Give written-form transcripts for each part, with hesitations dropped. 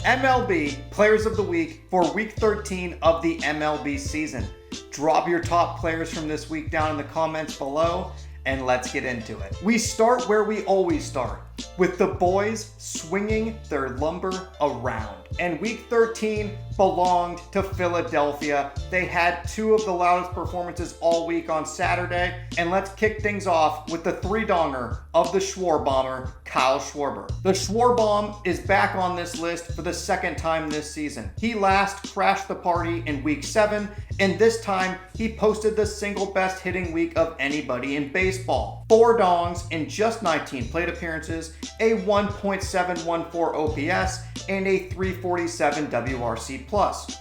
MLB Players of the Week for Week 13 of the MLB season. Drop your top players from this week down in the comments below, and let's get into it. We start where we always start, with the boys swinging their lumber around. And Week 13 belonged to Philadelphia. They had two of the loudest performances all week on Saturday. And let's kick things off with the three-donger of the Schwarbomber, Kyle Schwarber. The Schwarbomb is back on this list for the second time this season. He last crashed the party in Week 7, and this time he posted the single best hitting week of anybody in baseball. 4 dongs in just 19 plate appearances, a 1.714 OPS, and a 347 WRC+.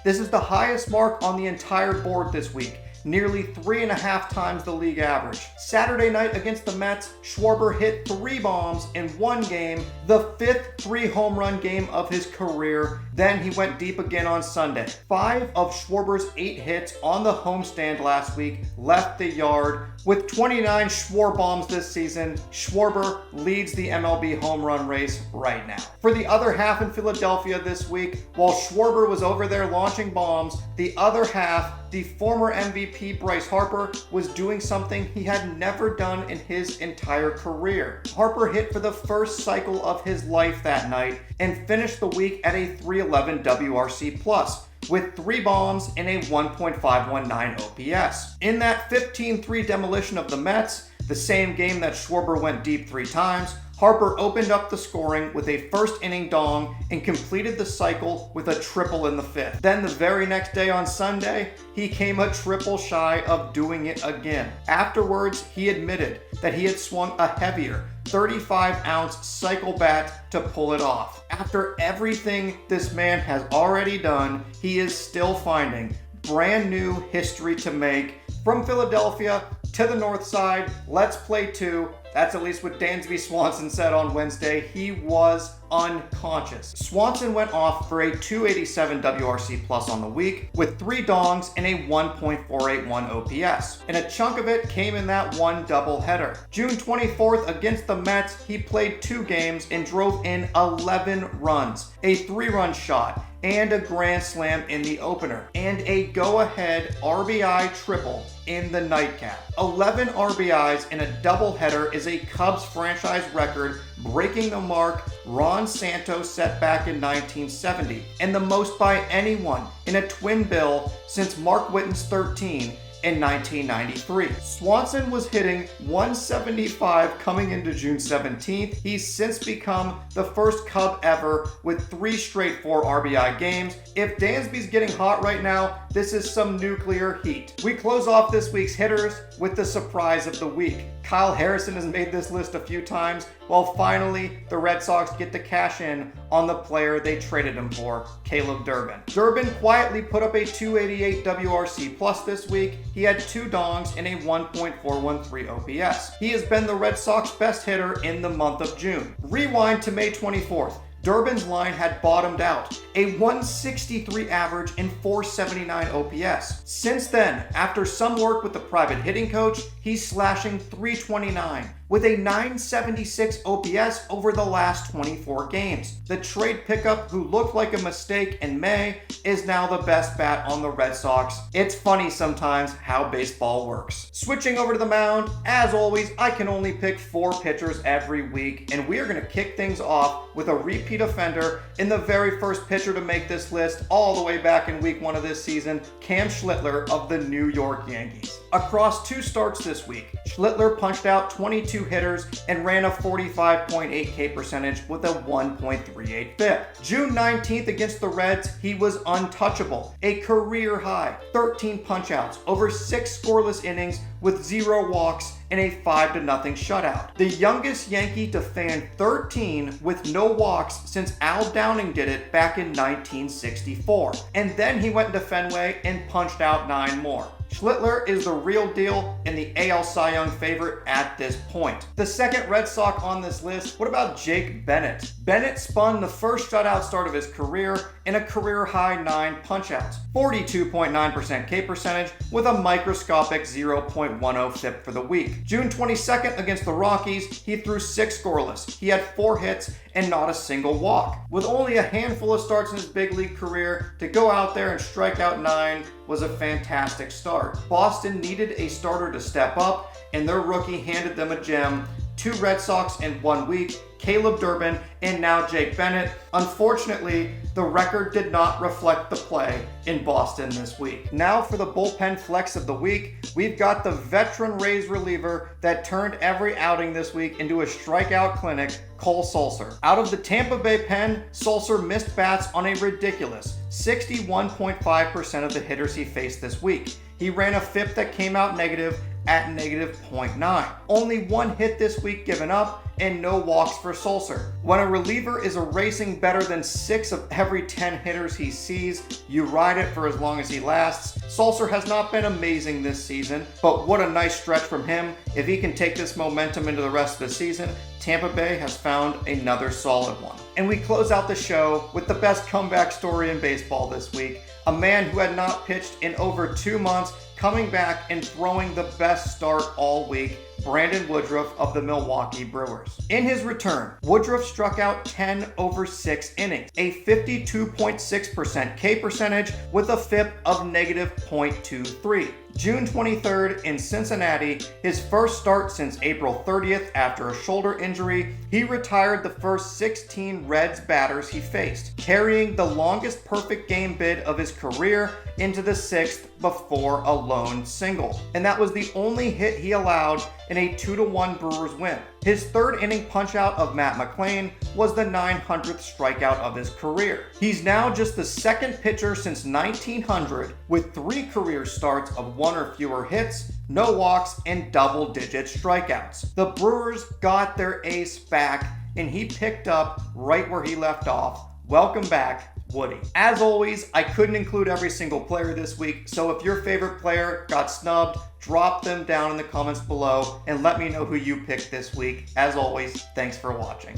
This is the highest mark on the entire board this week, nearly 3.5 times the league average. Saturday night against the Mets, Schwarber hit 3 bombs in one game, the 5th 3-home run game of his career. Then he went deep again on Sunday. 5 of Schwarber's 8 hits on the homestand last week left the yard. With 29 Schwarbombs this season, Schwarber leads the MLB home run race right now. For the other half in Philadelphia this week, while Schwarber was over there launching bombs, the other half, the former MVP Bryce Harper, was doing something he had never done in his entire career. Harper hit for the first cycle of his life that night and finished the week at a 311 WRC+. With 3 bombs and a 1.519 OPS. In that 15-3 demolition of the Mets, the same game that Schwarber went deep 3 times, Harper opened up the scoring with a first inning dong and completed the cycle with a triple in the 5th. Then the very next day on Sunday, he came a triple shy of doing it again. Afterwards, he admitted that he had swung a heavier 35-ounce cycle bat to pull it off. After everything this man has already done, he is still finding brand new history to make. From Philadelphia to the north side, let's play 2. That's at least what Dansby Swanson said on Wednesday. He was unconscious. Swanson went off for a 287 WRC+ on the week with 3 dongs and a 1.481 OPS. And a chunk of it came in that one doubleheader. June 24th against the Mets, he played 2 games and drove in 11 runs, a 3-run shot, and a grand slam in the opener, and a go-ahead RBI triple in the nightcap. 11 RBIs in a doubleheader is a Cubs franchise record, breaking the mark Ron Santos set back in 1970, and the most by anyone in a twin bill since Mark Whiten's 13 in 1993. Swanson was hitting 175 coming into June 17th. He's since become the first Cub ever with 3 straight 4 RBI games. If Dansby's getting hot right now, this is some nuclear heat. We close off this week's hitters with the surprise of the week. Kyle Harrison has made this list a few times. Well, finally, the Red Sox get to cash in on the player they traded him for, Caleb Durbin. Durbin quietly put up a 288 WRC+ this week. He had 2 dongs and a 1.413 OPS. He has been the Red Sox best hitter in the month of June. Rewind to May 24th. Durbin's line had bottomed out, a 163 average and 479 OPS. Since then, after some work with the private hitting coach, he's slashing 329 with a 976 OPS over the last 24 games. The trade pickup, who looked like a mistake in May, is now the best bat on the Red Sox. It's funny sometimes how baseball works. Switching over to the mound, as always, I can only pick 4 pitchers every week, and we are going to kick things off with a repeat offender in the very first pitcher to make this list all the way back in week 1 of this season, Cam Schlittler of the New York Yankees. Across 2 starts this week, Schlittler punched out 22 hitters and ran a 45.8 K percentage with a 1.38 FIP. June 19th against the Reds, he was untouchable. A career high 13 punchouts over 6 scoreless innings with 0 walks and a 5-0 shutout. The youngest Yankee to fan 13 with no walks since Al Downing did it back in 1964. And then he went to Fenway and punched out 9 more. Schlittler is the real deal and the AL Cy Young favorite at this point. The second Red Sox on this list, what about Jake Bennett? Bennett spun the first shutout start of his career in a career-high 9 punchouts, 42.9% K percentage with a microscopic 0.10 FIP for the week. June 22nd against the Rockies, he threw 6 scoreless. He had 4 hits and not a single walk. With only a handful of starts in his big league career, to go out there and strike out 9 was a fantastic start. Boston needed a starter to step up, and their rookie handed them a gem. 2 Red Sox in 1 week, Caleb Durbin, and now Jake Bennett. Unfortunately, the record did not reflect the play in Boston this week. Now for the bullpen flex of the week, we've got the veteran Rays reliever that turned every outing this week into a strikeout clinic, Cole Sulser. Out of the Tampa Bay pen, Sulser missed bats on a ridiculous 61.5% of the hitters he faced this week. He ran a FIP that came out negative at -0.9. Only 1 hit this week given up and no walks for Sulser. When a reliever is erasing better than 6 of every 10 hitters he sees, you ride it for as long as he lasts. Sulser has not been amazing this season, but what a nice stretch from him. If he can take this momentum into the rest of the season, Tampa Bay has found another solid one. And we close out the show with the best comeback story in baseball this week. A man who had not pitched in over 2 months coming back and throwing the best start all week, Brandon Woodruff of the Milwaukee Brewers. In his return, Woodruff struck out 10 over 6 innings, a 52.6% K percentage with a FIP of -0.23. June 23rd in Cincinnati, his first start since April 30th after a shoulder injury, he retired the first 16 Reds batters he faced, carrying the longest perfect game bid of his career into the 6th before a lone single. And that was the only hit he allowed in a 2-1 Brewers win. His 3rd inning punchout of Matt McLain was the 900th strikeout of his career. He's now just the 2nd pitcher since 1900 with 3 career starts of 1 or fewer hits, no walks, and double-digit strikeouts. The Brewers got their ace back, and he picked up right where he left off. Welcome back, Woody. As always, I couldn't include every single player this week, so if your favorite player got snubbed, drop them down in the comments below and let me know who you picked this week. As always, thanks for watching.